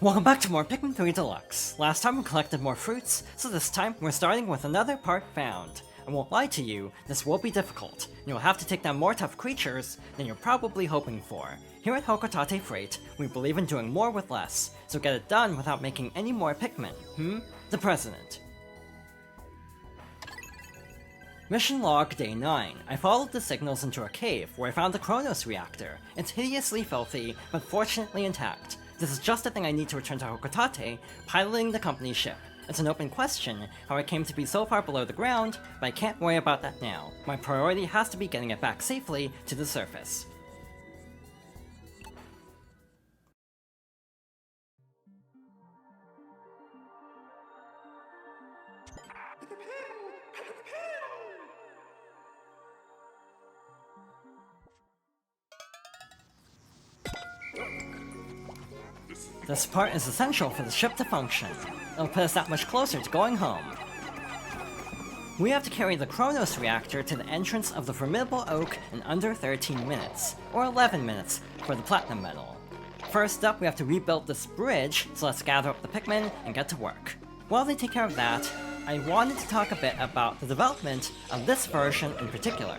Welcome back to more Pikmin 3 Deluxe. Last time we collected more fruits, so this time we're starting with another part found. I won't lie to you, this will be difficult, and you'll have to take down more tough creatures than you're probably hoping for. Here at Hokotate Freight, we believe in doing more with less, so get it done without making any more Pikmin. The President. Mission Log Day 9. I followed the signals into a cave where I found the Chronos reactor. It's hideously filthy, but fortunately intact. This is just the thing I need to return to Hokotate, piloting the company's ship. It's an open question how I came to be so far below the ground, but I can't worry about that now. My priority has to be getting it back safely to the surface. This part is essential for the ship to function. It'll put us that much closer to going home. We have to carry the Chronos reactor to the entrance of the Formidable Oak in under 13 minutes, or 11 minutes for the Platinum Medal. First up, we have to rebuild this bridge, so let's gather up the Pikmin and get to work. While they take care of that, I wanted to talk a bit about the development of this version in particular.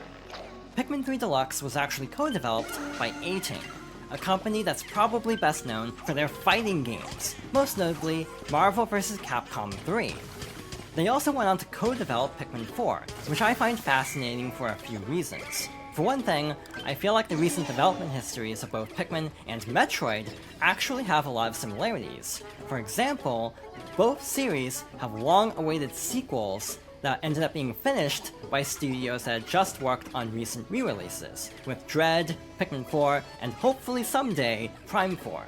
Pikmin 3 Deluxe was actually co-developed by A-Ting, a company that's probably best known for their fighting games, most notably Marvel vs. Capcom 3. They also went on to co-develop Pikmin 4, which I find fascinating for a few reasons. For one thing, I feel like the recent development histories of both Pikmin and Metroid actually have a lot of similarities. For example, both series have long-awaited sequels that ended up being finished by studios that had just worked on recent re-releases, with Dread, Pikmin 4, and hopefully someday, Prime 4.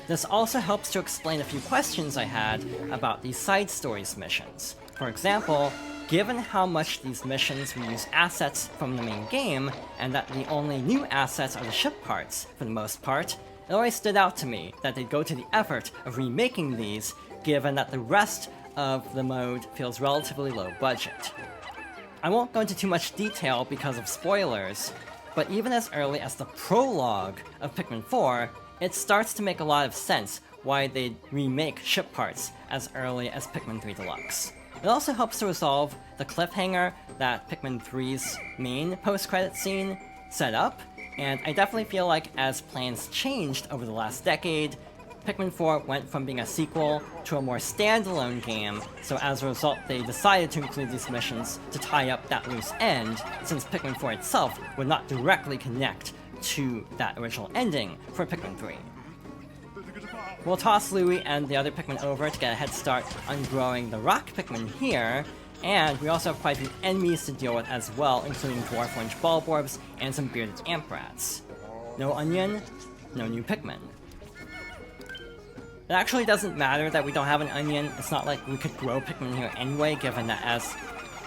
This also helps to explain a few questions I had about these side stories missions. For example, given how much these missions reuse assets from the main game, and that the only new assets are the ship parts, for the most part, it always stood out to me that they'd go to the effort of remaking these, given that the rest of the mode feels relatively low budget. I won't go into too much detail because of spoilers, but even as early as the prologue of Pikmin 4, it starts to make a lot of sense why they'd remake ship parts as early as Pikmin 3 Deluxe. It also helps to resolve the cliffhanger that Pikmin 3's main post-credit scene set up, and I definitely feel like as plans changed over the last decade, Pikmin 4 went from being a sequel to a more standalone game, so as a result they decided to include these missions to tie up that loose end, since Pikmin 4 itself would not directly connect to that original ending for Pikmin 3. We'll toss Louie and the other Pikmin over to get a head start on growing the rock Pikmin here, and we also have quite a few enemies to deal with as well, including Dwarf Orange Bulborbs and some bearded amp rats. No onion, no new Pikmin. It actually doesn't matter that we don't have an onion. It's not like we could grow Pikmin here anyway, given that, as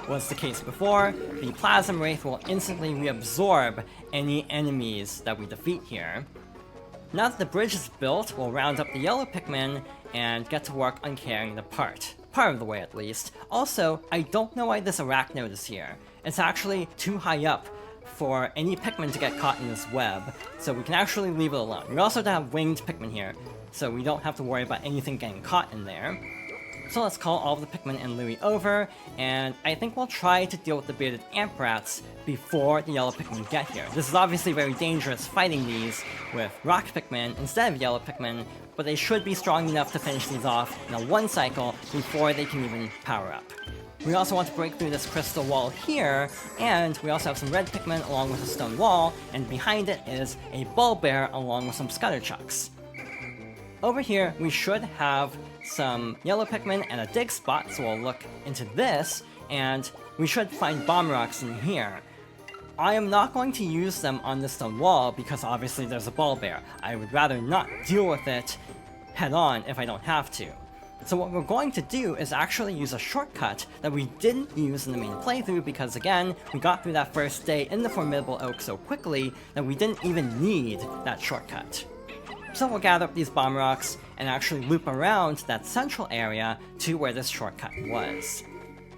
was the case before, the Plasm Wraith will instantly reabsorb any enemies that we defeat here. Now that the bridge is built, we'll round up the yellow Pikmin and get to work on carrying the part of the way at least. Also, I don't know why this Arachnode is here. It's actually too high up for any Pikmin to get caught in this web, so we can actually leave it alone. We also have winged Pikmin here, so we don't have to worry about anything getting caught in there. So let's call all of the Pikmin and Louie over, and I think we'll try to deal with the bearded amp rats before the yellow Pikmin get here. This is obviously very dangerous fighting these with rock Pikmin instead of yellow Pikmin, but they should be strong enough to finish these off in a one cycle before they can even power up. We also want to break through this crystal wall here, and we also have some red Pikmin along with a stone wall, and behind it is a Bulbear along with some Scutterchucks. Over here, we should have some yellow Pikmin and a dig spot, so we'll look into this, and we should find bomb rocks in here. I am not going to use them on the stone wall because obviously there's a Bulbear. I would rather not deal with it head on if I don't have to. So what we're going to do is actually use a shortcut that we didn't use in the main playthrough because, again, we got through that first day in the Formidable Oak so quickly that we didn't even need that shortcut. So we'll gather up these bomb rocks and actually loop around that central area to where this shortcut was.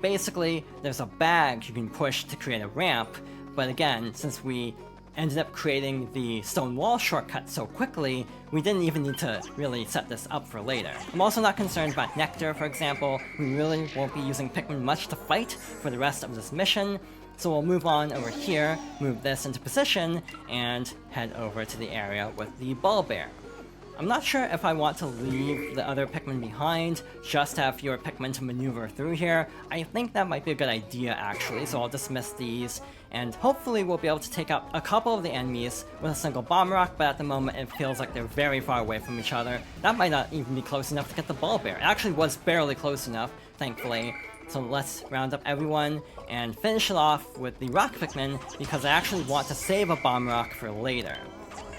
Basically, there's a bag you can push to create a ramp, but again, since we ended up creating the stone wall shortcut so quickly, we didn't even need to really set this up for later. I'm also not concerned about Nectar, for example. We really won't be using Pikmin much to fight for the rest of this mission, so we'll move on over here, move this into position, and head over to the area with the ball bear. I'm not sure if I want to leave the other Pikmin behind, just have fewer Pikmin to maneuver through here. I think that might be a good idea actually, so I'll dismiss these, and hopefully we'll be able to take out a couple of the enemies with a single bomb rock, but at the moment it feels like they're very far away from each other. That might not even be close enough to get the ball bear. It actually was barely close enough, thankfully. So let's round up everyone and finish it off with the rock Pikmin, because I actually want to save a bomb rock for later.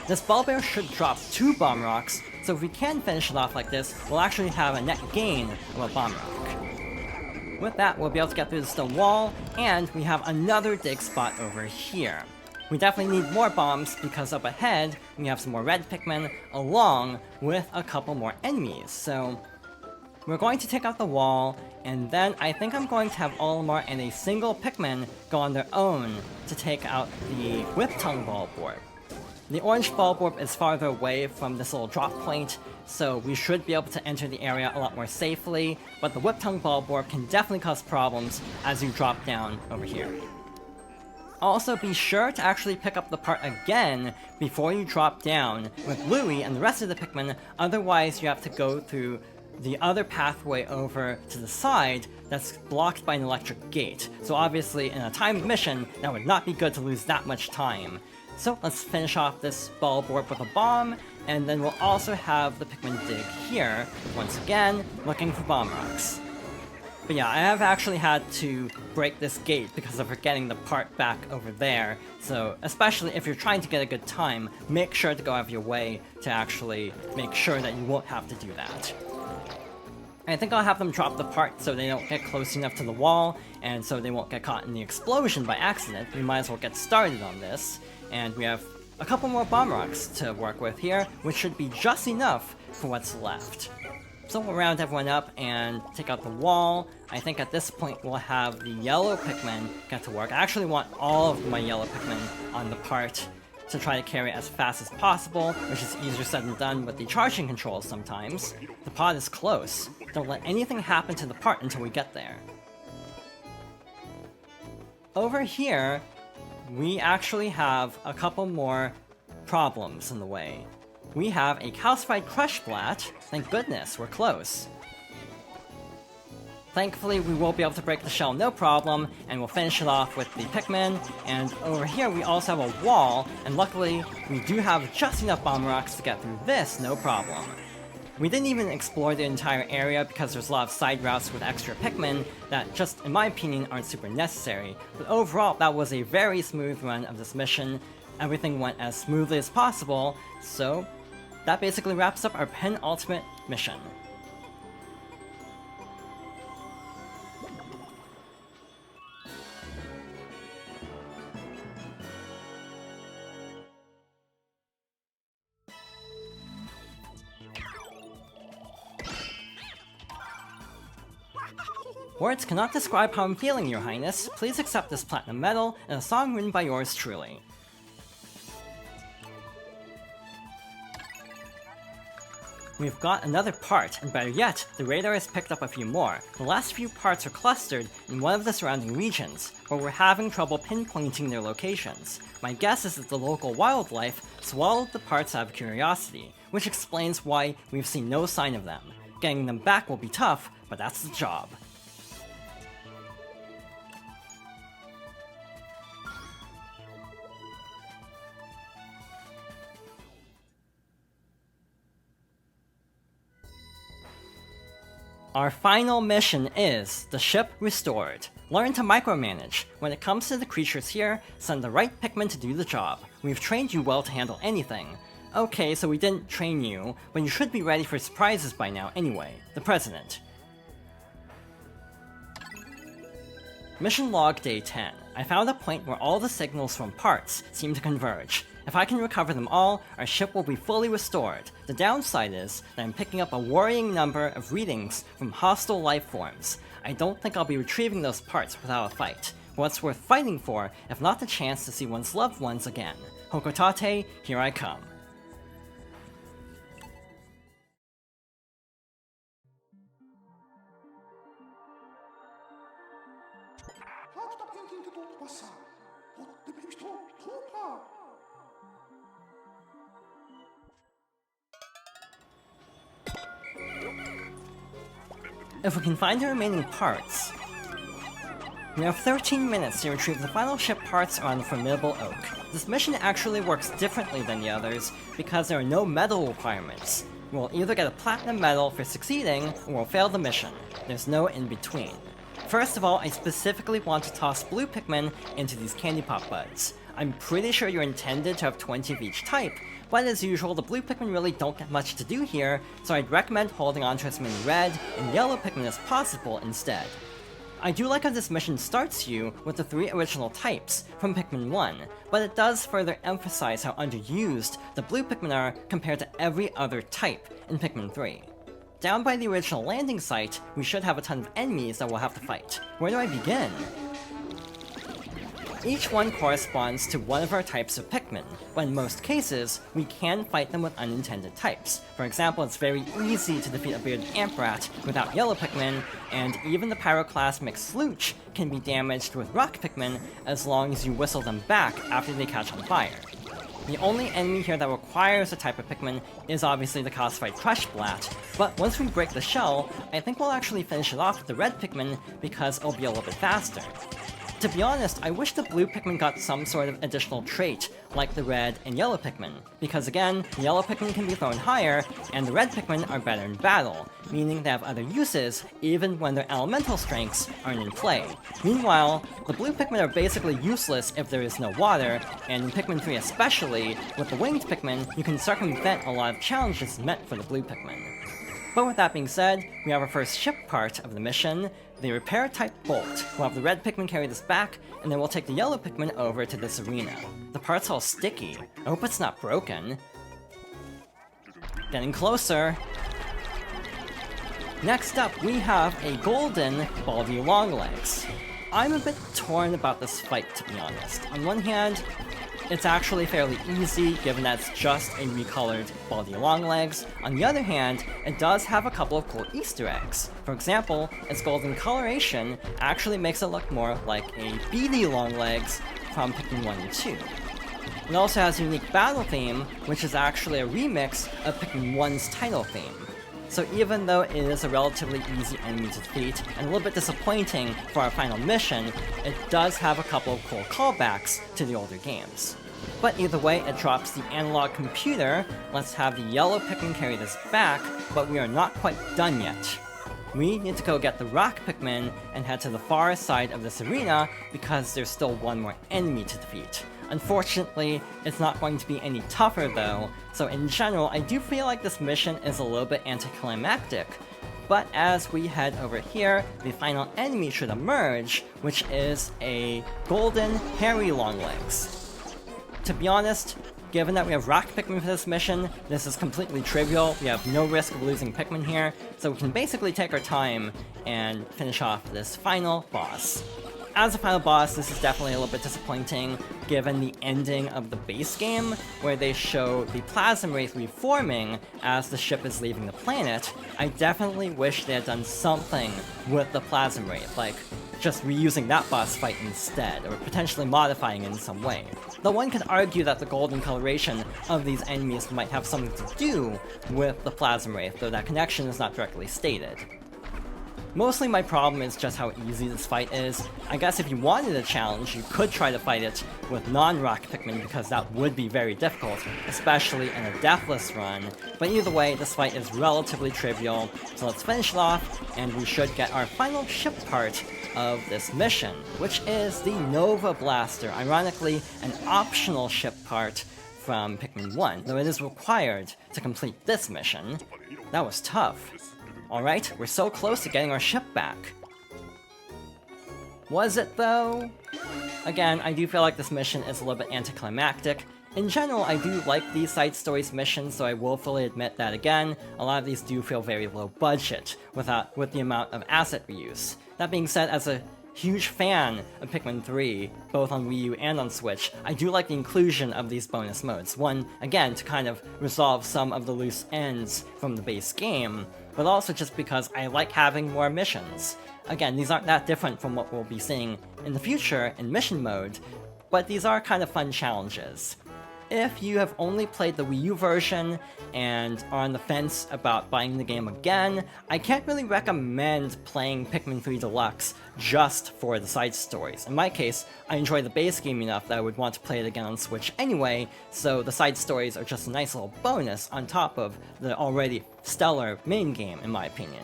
This ball bear should drop 2 bomb rocks, so if we can finish it off like this, we'll actually have a net gain of a bomb rock. With that, we'll be able to get through the stone wall, and we have another dig spot over here. We definitely need more bombs, because up ahead, we have some more red Pikmin, along with a couple more enemies, so we're going to take out the wall, and then I think I'm going to have Olimar and a single Pikmin go on their own to take out the Whip Tongue Ball Board. The orange ball orb is farther away from this little drop point, so we should be able to enter the area a lot more safely, but the Whip Tongue ball orb can definitely cause problems as you drop down over here. Also, be sure to actually pick up the part again before you drop down with Louie and the rest of the Pikmin, otherwise you have to go through the other pathway over to the side that's blocked by an electric gate. So obviously in a timed mission, that would not be good to lose that much time. So let's finish off this ball board with a bomb, and then we'll also have the Pikmin dig here, once again, looking for bomb rocks. But yeah, I have actually had to break this gate because of forgetting the part back over there, so especially if you're trying to get a good time, make sure to go out of your way to actually make sure that you won't have to do that. I think I'll have them drop the part so they don't get close enough to the wall, and so they won't get caught in the explosion by accident. We might as well get started on this. And we have a couple more bomb rocks to work with here, which should be just enough for what's left. So we'll round everyone up and take out the wall. I think at this point we'll have the yellow Pikmin get to work. I actually want all of my yellow Pikmin on the part to try to carry it as fast as possible, which is easier said than done with the charging controls sometimes. The pod is close. Don't let anything happen to the part until we get there. Over here, we actually have a couple more problems in the way. We have a calcified crush blat. Thank goodness, we're close. Thankfully, we will be able to break the shell no problem, and we'll finish it off with the Pikmin. And over here, we also have a wall, and luckily, we do have just enough bomb rocks to get through this no problem. We didn't even explore the entire area because there's a lot of side routes with extra Pikmin that just, in my opinion, aren't super necessary. But overall, that was a very smooth run of this mission. Everything went as smoothly as possible, so that basically wraps up our penultimate mission. Words cannot describe how I'm feeling, Your Highness. Please accept this platinum medal and a song written by yours truly. We've got another part, and better yet, the radar has picked up a few more. The last few parts are clustered in one of the surrounding regions, but we're having trouble pinpointing their locations. My guess is that the local wildlife swallowed the parts out of curiosity, which explains why we've seen no sign of them. Getting them back will be tough, but that's the job. Our final mission is the ship restored. Learn to micromanage. When it comes to the creatures here, send the right Pikmin to do the job. We've trained you well to handle anything. Okay, so we didn't train you, but you should be ready for surprises by now anyway. The President. Mission Log Day 10. I found a point where all the signals from parts seem to converge. If I can recover them all, our ship will be fully restored. The downside is that I'm picking up a worrying number of readings from hostile life forms. I don't think I'll be retrieving those parts without a fight. What's worth fighting for, if not the chance to see one's loved ones again? Hokotate, here I come. If we can find the remaining parts, we have 13 minutes to retrieve the final ship parts on the Formidable Oak. This mission actually works differently than the others because there are no medal requirements. We'll either get a platinum medal for succeeding, or we'll fail the mission. There's no in-between. First of all, I specifically want to toss blue Pikmin into these candy pop buds. I'm pretty sure you're intended to have 20 of each type, but as usual, the blue Pikmin really don't get much to do here, so I'd recommend holding on to as many red and yellow Pikmin as possible instead. I do like how this mission starts you with the 3 original types from Pikmin 1, but it does further emphasize how underused the blue Pikmin are compared to every other type in Pikmin 3. Down by the original landing site, we should have a ton of enemies that we'll have to fight. Where do I begin? Each one corresponds to one of our types of Pikmin, but in most cases, we can fight them with unintended types. For example, it's very easy to defeat a bearded Amprat without yellow Pikmin, and even the Pyroclast mixed Slooch can be damaged with rock Pikmin as long as you whistle them back after they catch on fire. The only enemy here that requires a type of Pikmin is obviously the calcified Crush Blat, but once we break the shell, I think we'll actually finish it off with the red Pikmin because it'll be a little bit faster. To be honest, I wish the blue Pikmin got some sort of additional trait, like the red and yellow Pikmin, because again, the yellow Pikmin can be thrown higher, and the red Pikmin are better in battle, meaning they have other uses, even when their elemental strengths aren't in play. Meanwhile, the blue Pikmin are basically useless if there is no water, and in Pikmin 3 especially, with the winged Pikmin, you can circumvent a lot of challenges meant for the blue Pikmin. But with that being said, we have our first ship part of the mission, the Repair-type Bolt. We'll have the red Pikmin carry this back, and then we'll take the yellow Pikmin over to this arena. The part's all sticky. I hope it's not broken. Getting closer. Next up, we have a golden Baldy Longlegs. I'm a bit torn about this fight, to be honest. On one hand, it's actually fairly easy, given that it's just a recolored Baldy Longlegs. On the other hand, it does have a couple of cool Easter eggs. For example, its golden coloration actually makes it look more like a Beady Longlegs from Pikmin 1 and 2. It also has a unique battle theme, which is actually a remix of Pikmin 1's title theme. So even though it is a relatively easy enemy to defeat, and a little bit disappointing for our final mission, it does have a couple of cool callbacks to the older games. But either way, it drops the analog computer. Let's have the yellow Pikmin carry this back, but we are not quite done yet. We need to go get the rock Pikmin and head to the far side of this arena because there's still one more enemy to defeat. Unfortunately, it's not going to be any tougher though, so in general, I do feel like this mission is a little bit anticlimactic. But as we head over here, the final enemy should emerge, which is a golden hairy Longlegs. To be honest, given that we have rock Pikmin for this mission, this is completely trivial. We have no risk of losing Pikmin here, so we can basically take our time and finish off this final boss. As a final boss, this is definitely a little bit disappointing, given the ending of the base game, where they show the Plasm Wraith reforming as the ship is leaving the planet. I definitely wish they had done something with the Plasm Wraith, like just reusing that boss fight instead, or potentially modifying it in some way. Though one could argue that the golden coloration of these enemies might have something to do with the Plasm Wraith, though that connection is not directly stated. Mostly my problem is just how easy this fight is. I guess if you wanted a challenge, you could try to fight it with non-rock Pikmin because that would be very difficult, especially in a deathless run. But either way, this fight is relatively trivial, so let's finish it off, and we should get our final ship part of this mission, which is the Nova Blaster, ironically an optional ship part from Pikmin 1, though it is required to complete this mission. That was tough. Alright, we're so close to getting our ship back. Was it though? Again, I do feel like this mission is a little bit anticlimactic. In general, I do like these side stories missions, so I will fully admit that again, a lot of these do feel very low budget with the amount of asset reuse. That being said, as a huge fan of Pikmin 3, both on Wii U and on Switch, I do like the inclusion of these bonus modes. One, again, to kind of resolve some of the loose ends from the base game, but also just because I like having more missions. Again, these aren't that different from what we'll be seeing in the future in mission mode, but these are kind of fun challenges. If you have only played the Wii U version and are on the fence about buying the game again, I can't really recommend playing Pikmin 3 Deluxe just for the side stories. In my case, I enjoy the base game enough that I would want to play it again on Switch anyway, so the side stories are just a nice little bonus on top of the already stellar main game, in my opinion.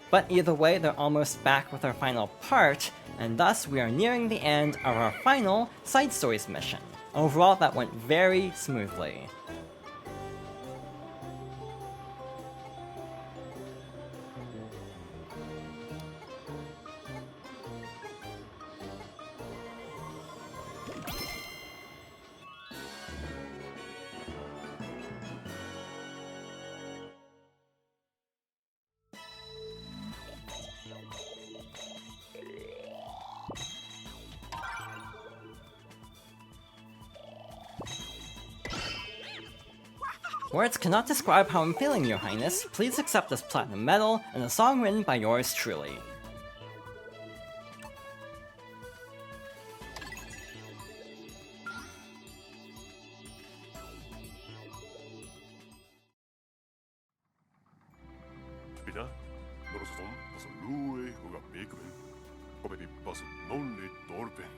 But either way, they're almost back with our final part, and thus we are nearing the end of our final side stories mission. Overall, that went very smoothly. Words cannot describe how I'm feeling, Your Highness. Please accept this platinum medal and a song written by yours truly. Bitte? Norosason, was Lue, Huga Pikmin. Kobepi Basu Nolli Torpen.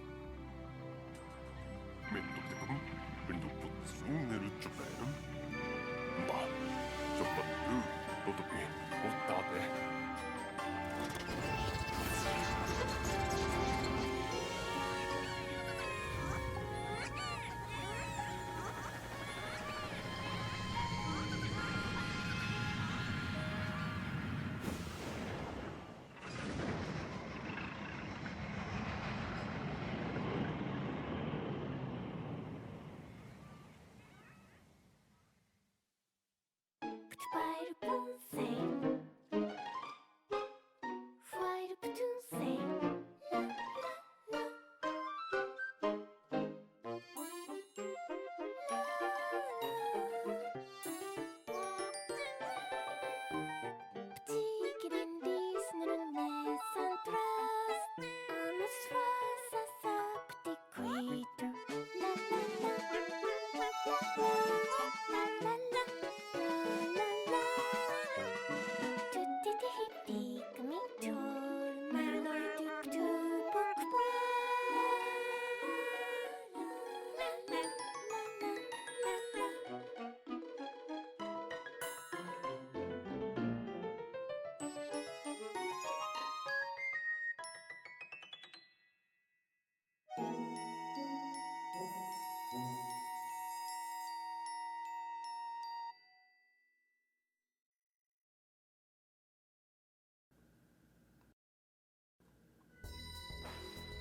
Menduktikum, Binduput Sungeru Chupenum. Mba, Chopatu, Totopi, Otabe.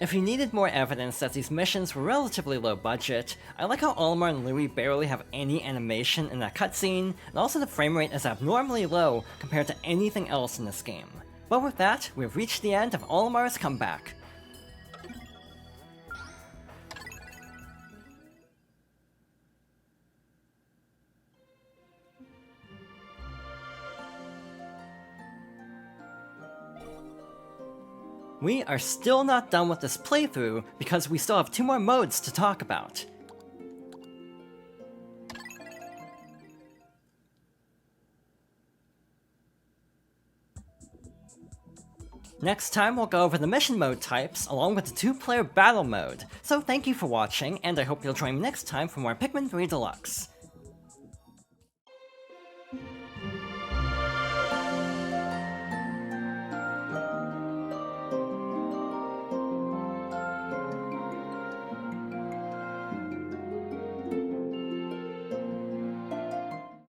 If you needed more evidence that these missions were relatively low budget, I like how Olimar and Louie barely have any animation in that cutscene, and also the frame rate is abnormally low compared to anything else in this game. But with that, we've reached the end of Olimar's comeback. We are still not done with this playthrough because we still have 2 more modes to talk about. Next time we'll go over the mission mode types along with the 2-player battle mode, so thank you for watching and I hope you'll join me next time for more Pikmin 3 Deluxe.